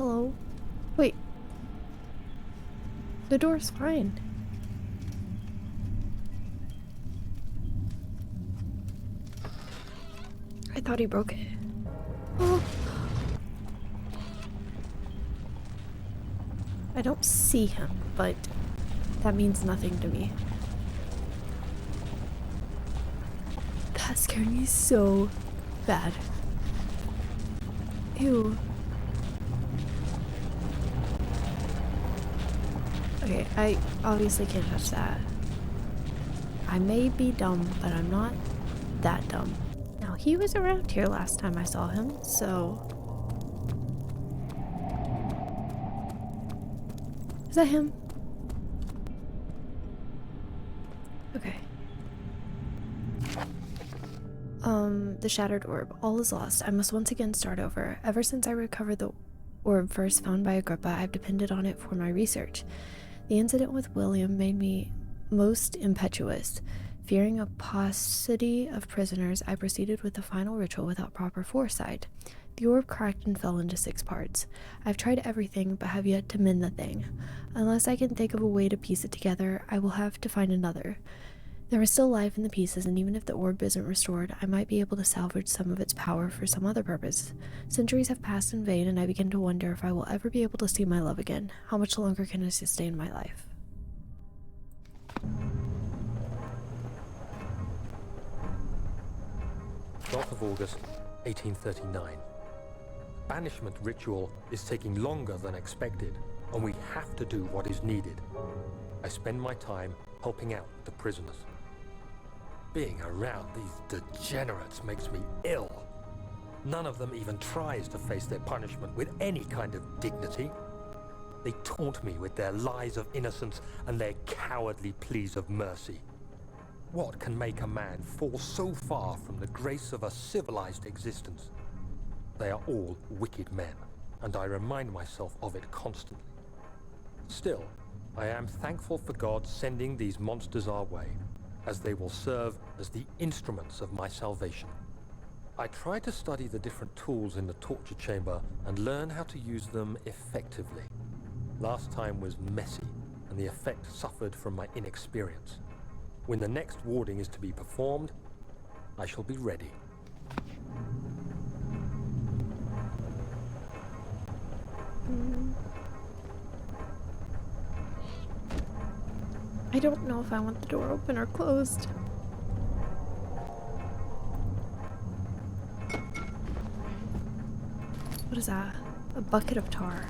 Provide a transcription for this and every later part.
Hello? Wait. The door's fine. I thought he broke it. Oh. I don't see him, but that means nothing to me. That scared me so bad. Ew. Okay, I obviously can't touch that. I may be dumb, but I'm not that dumb. Now, he was around here last time I saw him, so... Is that him? Okay. The Shattered Orb. All is lost. I must once again start over. Ever since I recovered the orb first found by Agrippa, I've depended on it for my research. The incident with William made me most impetuous. Fearing a paucity of prisoners, I proceeded with the final ritual without proper foresight. The orb cracked and fell into 6 parts. I've tried everything, but have yet to mend the thing. Unless I can think of a way to piece it together, I will have to find another. There is still life in the pieces, and even if the orb isn't restored, I might be able to salvage some of its power for some other purpose. Centuries have passed in vain, and I begin to wonder if I will ever be able to see my love again. How much longer can I sustain my life? 12th of August, 1839. Banishment ritual is taking longer than expected, and we have to do what is needed. I spend my time helping out the prisoners. Being around these degenerates makes me ill. None of them even tries to face their punishment with any kind of dignity. They taunt me with their lies of innocence and their cowardly pleas of mercy. What can make a man fall so far from the grace of a civilized existence? They are all wicked men, and I remind myself of it constantly. Still, I am thankful for God sending these monsters our way, as they will serve as the instruments of my salvation. I try to study the different tools in the torture chamber and learn how to use them effectively. Last time was messy, and the effect suffered from my inexperience. When the next warding is to be performed, I shall be ready. I don't know if I want the door open or closed. What is that? A bucket of tar.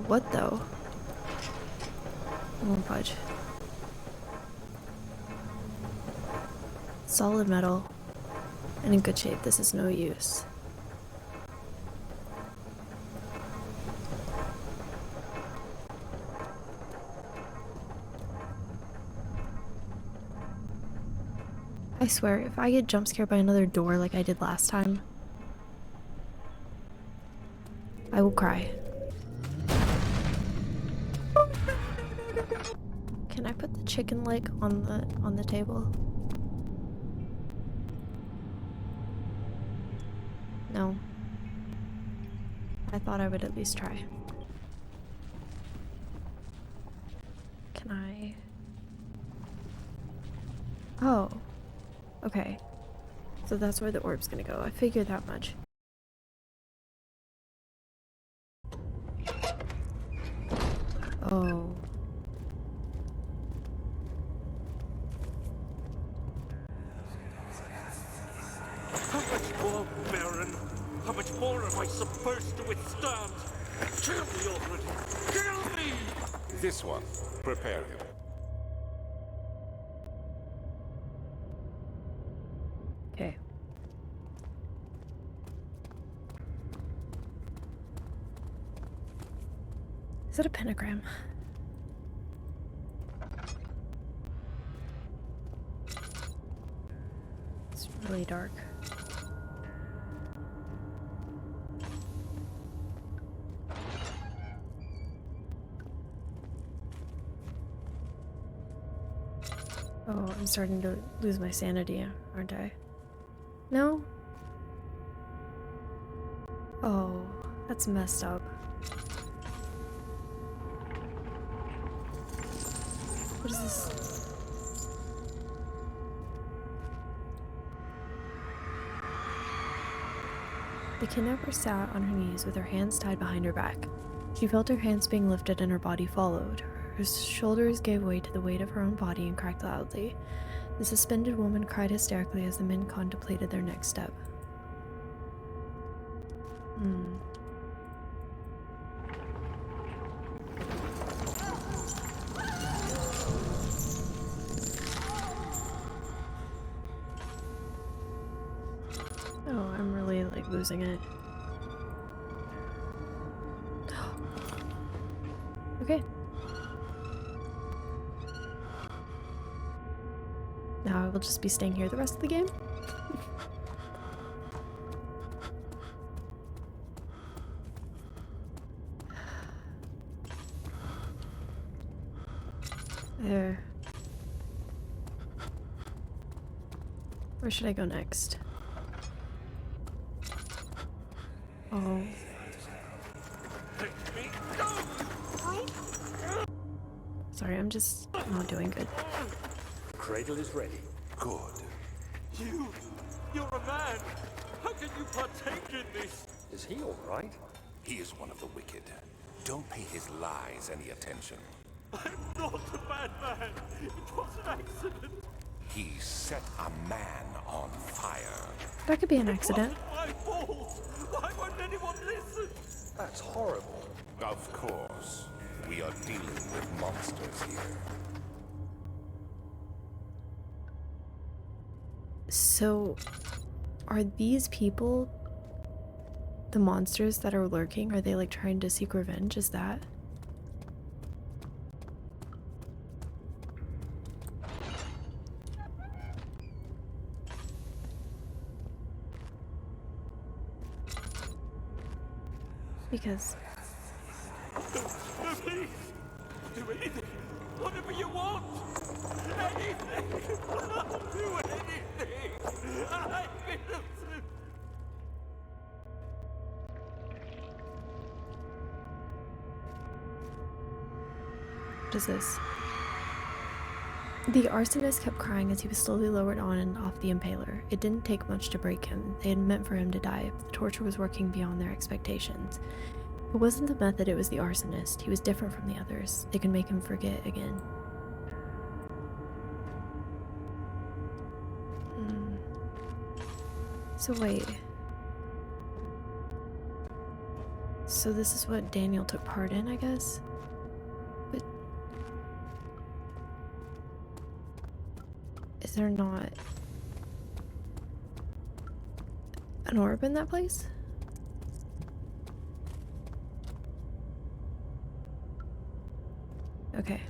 What though? I won't budge. Solid metal. And in good shape. This is no use. I swear, if I get jump scared by another door like I did last time, I will cry. Can I put the chicken leg on the table? No. I thought I would at least try. Can I? Oh. Okay. So that's where the orb's gonna go. I figured that much. Oh. How much more, Baron? How much more am I supposed to withstand? Kill me already! Kill me! This one. Prepare him. Okay. Is that a pentagram? It's really dark. Oh, I'm starting to lose my sanity, aren't I? No? Oh, that's messed up. What is this? The kidnapper sat on her knees with her hands tied behind her back. She felt her hands being lifted and her body followed. Her shoulders gave way to the weight of her own body and cracked loudly. The suspended woman cried hysterically as the men contemplated their next step. Oh, I'm really like losing it. Okay. Now I will just be staying here the rest of the game. There. Where should I go next? Oh. Sorry, I'm just not doing good. The cradle is ready. Good. You're a man. How can you partake in this? Is he all right? He is one of the wicked. Don't pay his lies any attention. I'm not a bad man. It was an accident. He set a man on fire. That could be an accident. It wasn't my fault. Why won't anyone listen? That's horrible. Of course. We are dealing with monsters here. So, are these people the monsters that are lurking? Are they like trying to seek revenge? Is that? Because No, please. Do anything. Whatever you want. Anything. Do anything. I'm innocent. what is this? The arsonist kept crying as he was slowly lowered on and off the impaler. It didn't take much to break him. They had meant for him to die, but the torture was working beyond their expectations. It wasn't the method, it was the arsonist. He was different from the others. They could make him forget again. So wait. So this is what Daniel took part in, I guess? But is there not an orb in that place? Okay.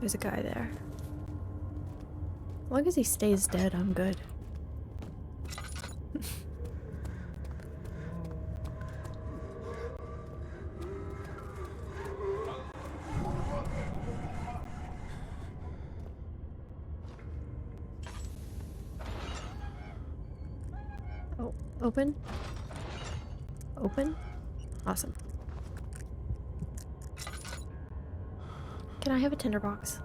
There's a guy there. As long as he stays dead, I'm good. Oh, open? Open? Awesome. Can I have a tinderbox?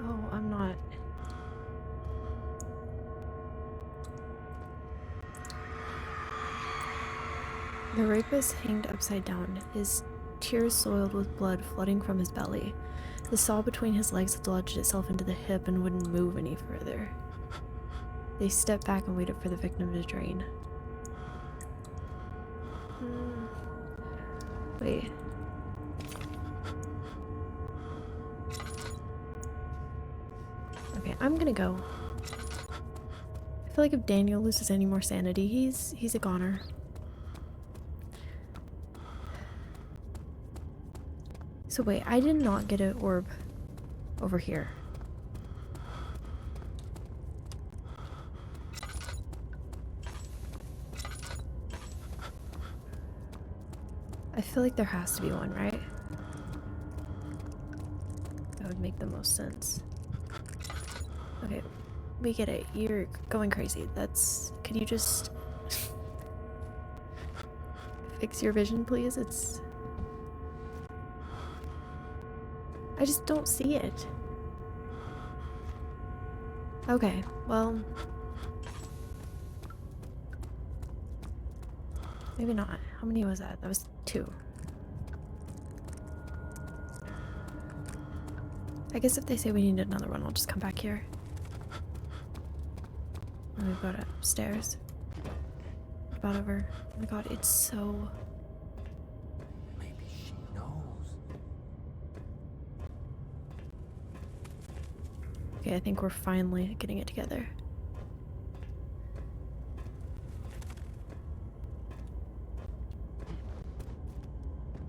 Oh, I'm not. The rapist hanged upside down, his tears soiled with blood flooding from his belly. The saw between his legs had lodged itself into the hip and wouldn't move any further. They stepped back and waited for the victim to drain. Wait. Okay, I'm gonna go. I feel like if Daniel loses any more sanity, he's a goner. So wait, I did not get an orb over here. I feel like there has to be one, right? That would make the most sense. Okay, we get it. You're going crazy. That's... Could you just... fix your vision, please? It's... I just don't see it. Okay, well... maybe not. How many was that? That was 2. I guess if they say we need another one, I'll just come back here. And we've got upstairs. What about over? Oh my god, it's so... Maybe she knows. Okay, I think we're finally getting it together.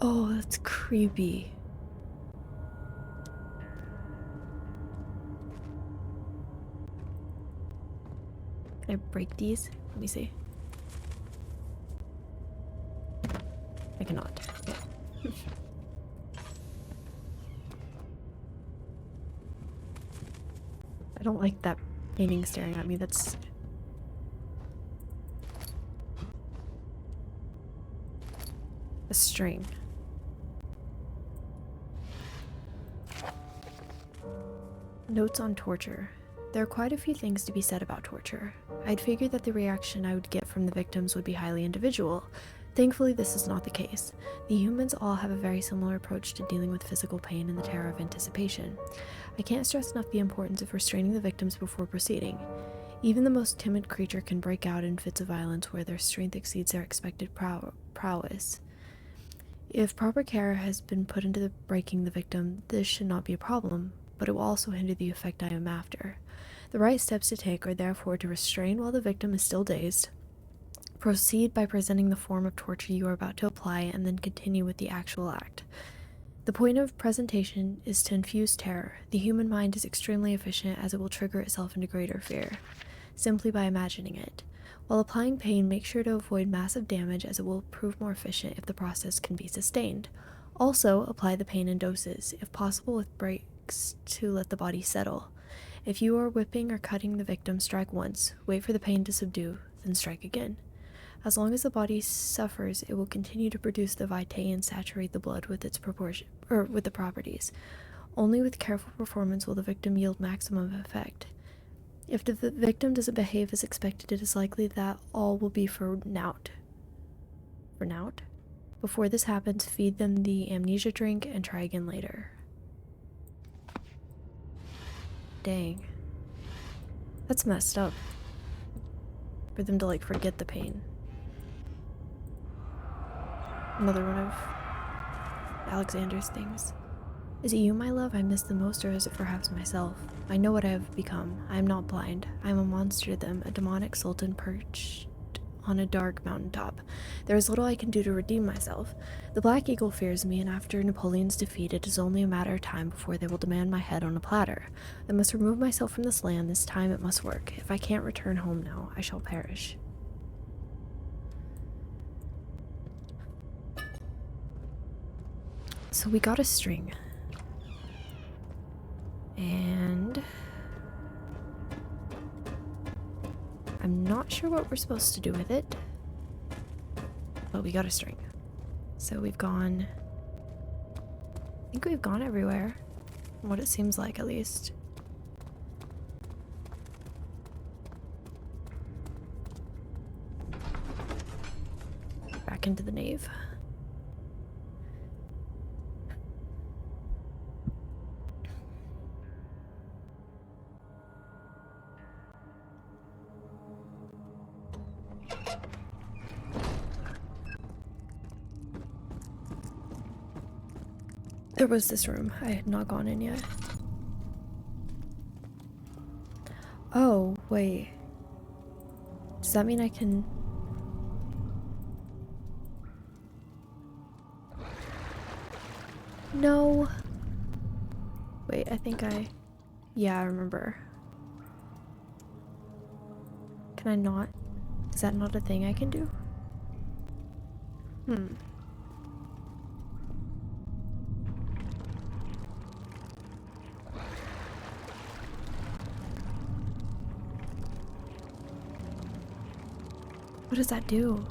Oh, that's creepy. Can I break these? Let me see. I cannot. Okay. I don't like that painting staring at me. That's... a string. Notes on torture. There are quite a few things to be said about torture. I'd figured that the reaction I would get from the victims would be highly individual. Thankfully, this is not the case. The humans all have a very similar approach to dealing with physical pain and the terror of anticipation. I can't stress enough the importance of restraining the victims before proceeding. Even the most timid creature can break out in fits of violence where their strength exceeds their expected prowess. If proper care has been put into breaking the victim, this should not be a problem, but it will also hinder the effect I am after. The right steps to take are therefore to restrain while the victim is still dazed, proceed by presenting the form of torture you are about to apply, and then continue with the actual act. The point of presentation is to infuse terror. The human mind is extremely efficient as it will trigger itself into greater fear, simply by imagining it. While applying pain, make sure to avoid massive damage as it will prove more efficient if the process can be sustained. Also, apply the pain in doses, if possible with breaks to let the body settle. If you are whipping or cutting the victim, strike once, wait for the pain to subdue, then strike again. As long as the body suffers, it will continue to produce the vitae and saturate the blood with its with the properties. Only with careful performance will the victim yield maximum effect. If the victim doesn't behave as expected, it is likely that all will be for naught. For naught? Before this happens, feed them the amnesia drink and try again later. Dang. That's messed up. For them to, like, forget the pain. Another one of Alexander's things. Is it you, my love, I miss the most, or is it perhaps myself? I know what I have become. I am not blind. I am a monster to them, a demonic sultan perched on a dark mountaintop. There is little I can do to redeem myself. The Black Eagle fears me, and after Napoleon's defeat, it is only a matter of time before they will demand my head on a platter. I must remove myself from this land. This time it must work. If I can't return home now, I shall perish. So we got a string. And I'm not sure what we're supposed to do with it, but we got a string. So we've gone, I think we've gone everywhere, from what it seems like at least. Back into the nave. There was this room. I had not gone in yet. Oh, wait. Does that mean I can... No. Wait, I think I... Yeah, I remember. Can I not? Is that not a thing I can do? What does that do?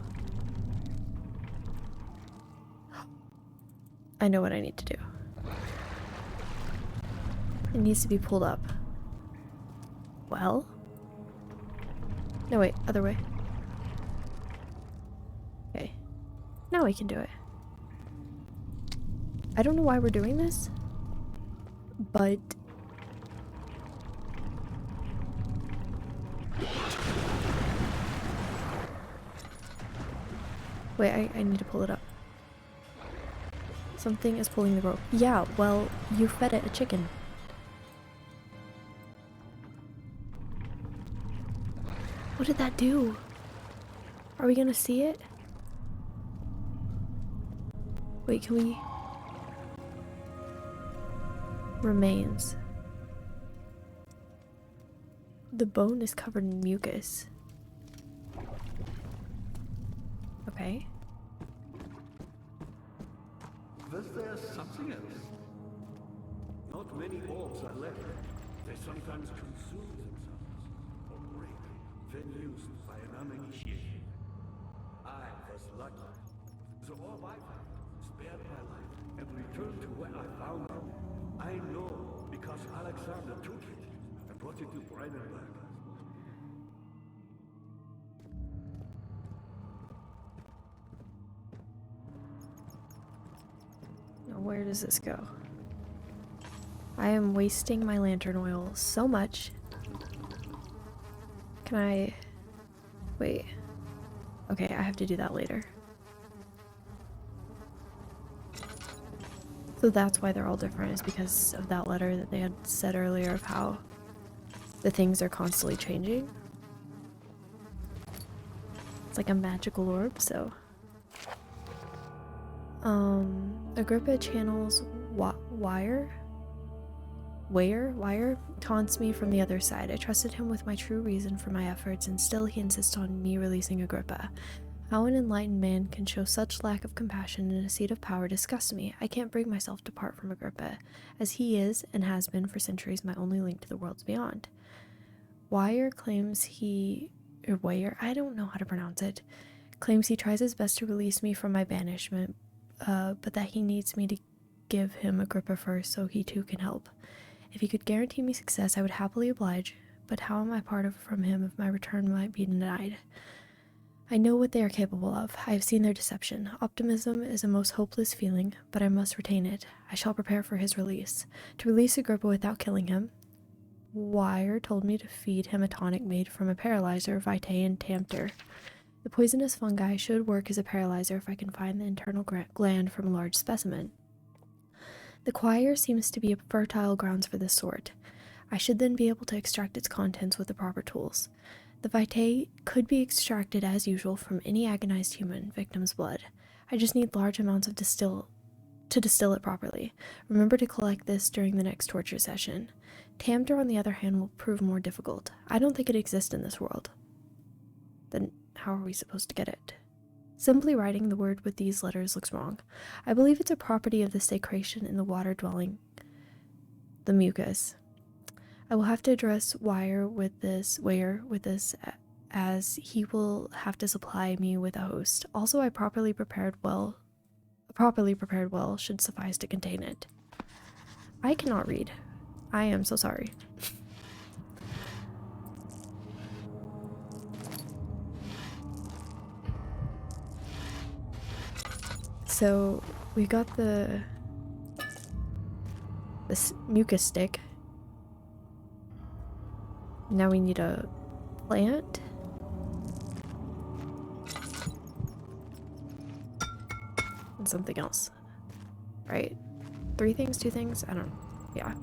I know what I need to do. It needs to be pulled up. Well? No, wait, other way. Okay. Now we can do it. I don't know why we're doing this, but wait, I need to pull it up. Something is pulling the rope. Yeah, well, you fed it a chicken. What did that do? Are we gonna see it? Wait, can we? Remains. The bone is covered in mucus. Okay. Was there something else? Not many orbs are left. They sometimes consume themselves or break when used by an uninitiated. I was lucky. The orb I found spared my life and returned to where I found it. I know because Alexander took it and brought it to Brandenburg. Now where does this go? I am wasting my lantern oil so much. Can I... Wait. Okay, I have to do that later. So that's why they're all different, is because of that letter that they had said earlier of how the things are constantly changing. It's like a magical orb, so... Agrippa channels Weyer taunts me from the other side. I trusted him with my true reason for my efforts, and still he insists on me releasing Agrippa. How an enlightened man can show such lack of compassion in a seat of power disgusts me. I can't bring myself to part from Agrippa, as he is, and has been for centuries, my only link to the worlds beyond. Weyer claims Weyer, I don't know how to pronounce it, claims he tries his best to release me from my banishment, but that he needs me to give him Agrippa first so he too can help. If he could guarantee me success, I would happily oblige, but how am I parted from him if my return might be denied? I know what they are capable of. I have seen their deception. Optimism is a most hopeless feeling, but I must retain it. I shall prepare for his release. To release Agrippa without killing him, Weyer told me to feed him a tonic made from a paralyzer, vitae, and Tamter. The poisonous fungi should work as a paralyzer if I can find the internal gland from a large specimen. The choir seems to be a fertile grounds for this sort. I should then be able to extract its contents with the proper tools. The vitae could be extracted as usual from any agonized human victim's blood. I just need large amounts of to distill it properly. Remember to collect this during the next torture session. Tamter, on the other hand, will prove more difficult. I don't think it exists in this world. Then how are we supposed to get it? Simply writing the word with these letters looks wrong. I believe it's a property of the sacration in the water dwelling, the mucus. I will have to address Weyer with this, as he will have to supply me with a host. Also, a properly prepared well should suffice to contain it. I cannot read. I am so sorry. So we got this mucus stick. Now we need a plant. And something else. Right? 3 things, 2 things? I don't know. Yeah.